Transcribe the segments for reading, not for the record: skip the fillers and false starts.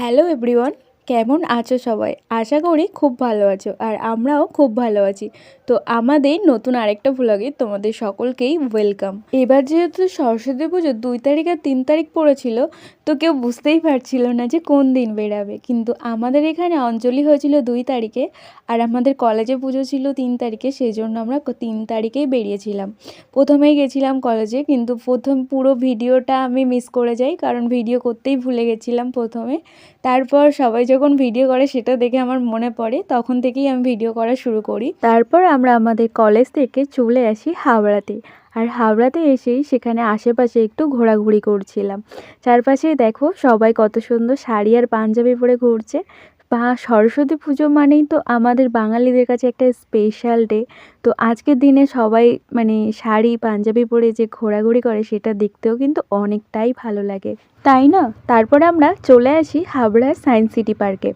Hello everyone, কেমন আছো সবাই? আশা করি খুব ভালো আছো আর আমরাও খুব ভালো আছি। তো আমাদের নতুন আরেকটা ভ্লগে তোমাদের সকলকেই ওয়েলকাম। এবার যেহেতু সরস্বতী পুজো 2 তারিখ আর 3 তারিখ পড়েছিল, তো কেউ বুঝতেই পারছিল না যে কোন দিন বেরাবে, কিন্তু আমাদের এখানে অঞ্জলি হয়েছিল 2 তারিখে আর আমাদের কলেজে পুজো ছিল 3 তারিখে, সেই জন্য আমরা 3 তারিখেই বেরিয়েছিলাম। প্রথমেই গেছিলাম কলেজে, কিন্তু প্রথম পুরো ভিডিওটা আমি মিস করে যাই, কারণ ভিডিও করতেই ভুলে গেছিলাম প্রথমে। তারপর সবাই যখন ভিডিও করে সেটা দেখে আমার মনে পড়ে, তখন থেকেই আমি ভিডিও করা শুরু করি। তারপর আমরা আমাদের কলেজ থেকে চলে আসি হাওড়াতে। আর হাওড়াতে এসেই সেখানে আশেপাশে একটু ঘোরাঘুরি করছিলাম। চারপাশে দেখো সবাই কত সুন্দর শাড়ি আর পাঞ্জাবি পরে ঘুরছে। বা সরস্বতী পুজো মানেই তো আমাদের বাঙালিদের কাছে একটা স্পেশাল ডে। তো আজকের দিনে সবাই শাড়ি পাঞ্জাবি পরে যে ঘোরাঘুরি করে সেটা দেখতেও কিন্তু অনেকটাই ভালো লাগে, তাই না? তারপরে আমরা চলে আসি হাবড়া সায়েন্স সিটি পার্কে।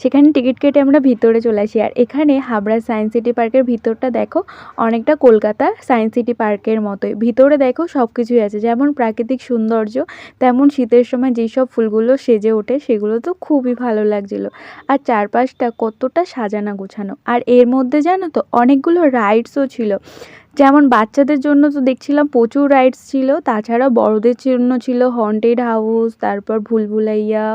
সেখানে টিকিট কেটে আমরা ভিতরে চলে আসি। আর এখানে হাবড়া সায়েন্স সিটি পার্কের ভিতরটা দেখো অনেকটা কলকাতা সায়েন্স সিটি পার্কের মতোই। ভিতরে দেখো সব কিছুই আছে, যেমন প্রাকৃতিক সৌন্দর্য, তেমন শীতের সময় যেসব ফুলগুলো সেজে ওঠে সেগুলো তো খুবই ভালো লাগছিলো। আর চারপাশটা কতটা সাজানো গোছানো। আর এর মধ্যে জানো তো অনেকগুলো রাইডসও ছিল, যেমন বাচ্চাদের জন্য তো দেখছিলাম প্রচুর রাইডস ছিল, তাছাড়া বড়দের জন্য ছিল হন্টেড হাউস, তারপর ভুলভুলাইয়া,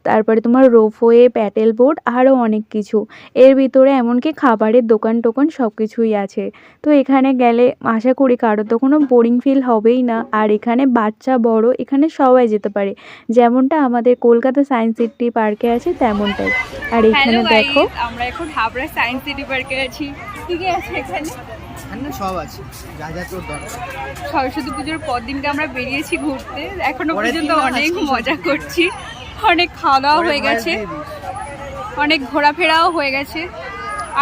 তারপরে তোমার রোপওয়ে, প্যাডেল বোট, আরও অনেক কিছু। এর ভিতরে এমনকি খাবারের দোকান টোকান সব কিছুই আছে। তো এখানে গেলে আশা করি কারোর তো কোনো বোরিং ফিল হবেই না। আর এখানে বাচ্চা বড় এখানে সবাই যেতে পারে, যেমনটা আমাদের কলকাতা সায়েন্স সিটি পার্কে আছে তেমনটাই। আর এখানে দেখো আমরা এখন হাবড়া সায়েন্স সিটি পার্কে আছি। কি কি আছে এখানে? সব আছে, যা যা তোর দরকার। সরস্বতী পুজোর পর দিনকে আমরা বেরিয়েছি ঘুরতে, এখনো পর্যন্ত অনেক মজা করছি, অনেক খাওয়া দাওয়া হয়ে গেছে, অনেক ঘোরাফেরাও হয়ে গেছে,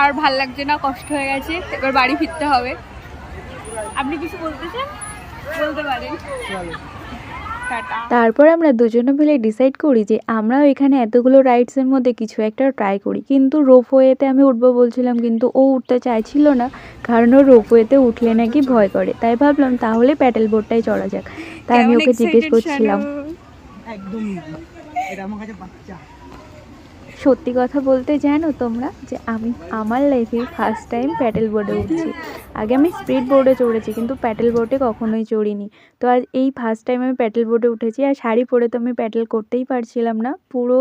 আর ভাল লাগছে না, কষ্ট হয়ে গেছে, এবার বাড়ি ফিরতে হবে। আপনি কিছু বলতে চান? বলতে পারেন। তারপর আমরা দুজনে মিলে ডিসাইড করি যে আমরাও এখানে এতগুলো রাইডসের মধ্যে কিছু একটা ট্রাই করি। কিন্তু রোপওয়েতে আমি উঠবো বলছিলাম, কিন্তু ও উঠতে চাইছিল না, কারণ ও রোপওয়েতে উঠলে নাকি ভয় করে। তাই ভাবলাম তাহলে প্যাডেল বোটটাই চড়া যাক। তাই আমি ওকে জিজ্ঞেস করছিলাম। একদম এটা আমার কাছে বাচ্চা। সত্যি কথা বলতে জানো তোমরা যে আমি আমার লাইফে ফার্স্ট টাইম প্যাডেল বোর্ডে উঠছি। আগে আমি স্পিড বোর্ডে চড়েছি, কিন্তু প্যাডেল বোর্ডে কখনোই চড়িনি। তো আজ এই ফার্স্ট টাইম আমি প্যাডেল বোর্ডে উঠেছি। আর শাড়ি পরে তো আমি প্যাডেল করতেই পারছিলাম না। পুরো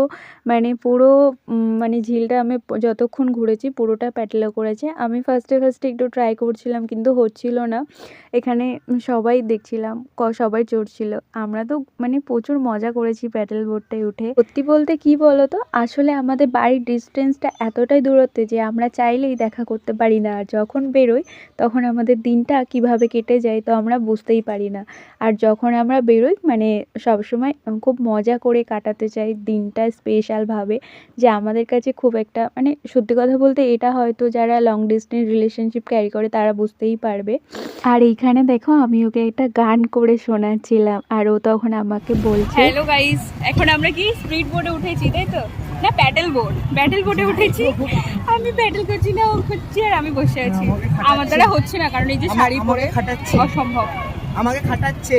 ঝিলটা আমি যতক্ষণ ঘুরেছি পুরোটা প্যাডেলও করেছে। আমি ফার্স্টে একটু ট্রাই করছিলাম, কিন্তু হচ্ছিল না। এখানে সবাই দেখছিলাম, সবাই চড়ছিল। আমরা তো প্রচুর মজা করেছি প্যাডেল বোর্ডটায় উঠে। সত্যি বলতে কি বলো তো, আসলে আমাদের বাড়ির ডিস্টেন্সটা এতটাই দূরত্বে যে আমরা চাইলেই দেখা করতে পারি না। আর যখন বেরোই তখন আমাদের দিনটা কিভাবে কেটে যায় তো আমরা বুঝতেই পারি না। আর যখন আমরা বেরোই সবসময় খুব মজা করে কাটাতে চাই দিনটা স্পেশালভাবে, যে আমাদের কাছে খুব একটা সত্যি কথা বলতে এটা হয়তো যারা লং ডিস্টেন্স রিলেশনশিপ ক্যারি করে তারা বুঝতেই পারবে। আর এইখানে দেখো আমি ওকে একটা গান করে শোনাচ্ছিলাম, আর ও তখন আমাকে বলছে, হ্যালো গাইস, এখন আমরা কি স্পিড বোর্ডে উঠেছি, তাই তো? না, প্যাডেল বোর্ডে উঠেছি। আমি প্যাডেল করছি না, ও করছি, আর আমি বসে আছি। আমার দ্বারা হচ্ছে না, কারণ এই যে শাড়ি পরে অসম্ভব আমাকে খাটাচ্ছে।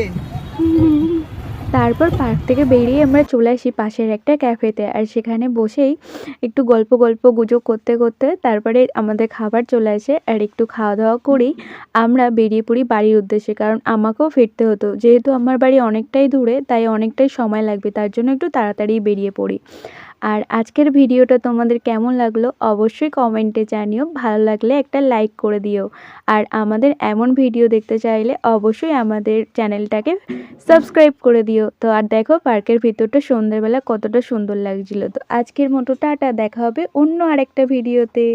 তারপর পার্ক থেকে বেরিয়ে আমরা চলে আসি পাশের একটা ক্যাফেতে। আর সেখানে বসেই একটু গল্প গুজব করতে করতে তারপরে আমাদের খাবার চলে আসে। আর একটু খাওয়া দাওয়া করেই আমরা বেরিয়ে পড়ি বাড়ির উদ্দেশ্যে, কারণ আমাকেও ফিরতে হতো। যেহেতু আমার বাড়ি অনেকটাই দূরে, তাই অনেকটাই সময় লাগবে, তার জন্য একটু তাড়াতাড়ি বেরিয়ে পড়ি। আর আজকের ভিডিওটা তোমাদের কেমন লাগলো অবশ্যই কমেন্টে জানিও। ভালো লাগলে একটা লাইক করে দিও। আর আমাদের এমন ভিডিও দেখতে চাইলে অবশ্যই আমাদের চ্যানেলটাকে সাবস্ক্রাইব করে দিও। তো আর দেখো পার্কের ভিতরটা সন্ধ্যেবেলা কতটা সুন্দর লাগছিল। তো আজকের মতো টাটা, দেখা হবে অন্য আরেকটা ভিডিওতে।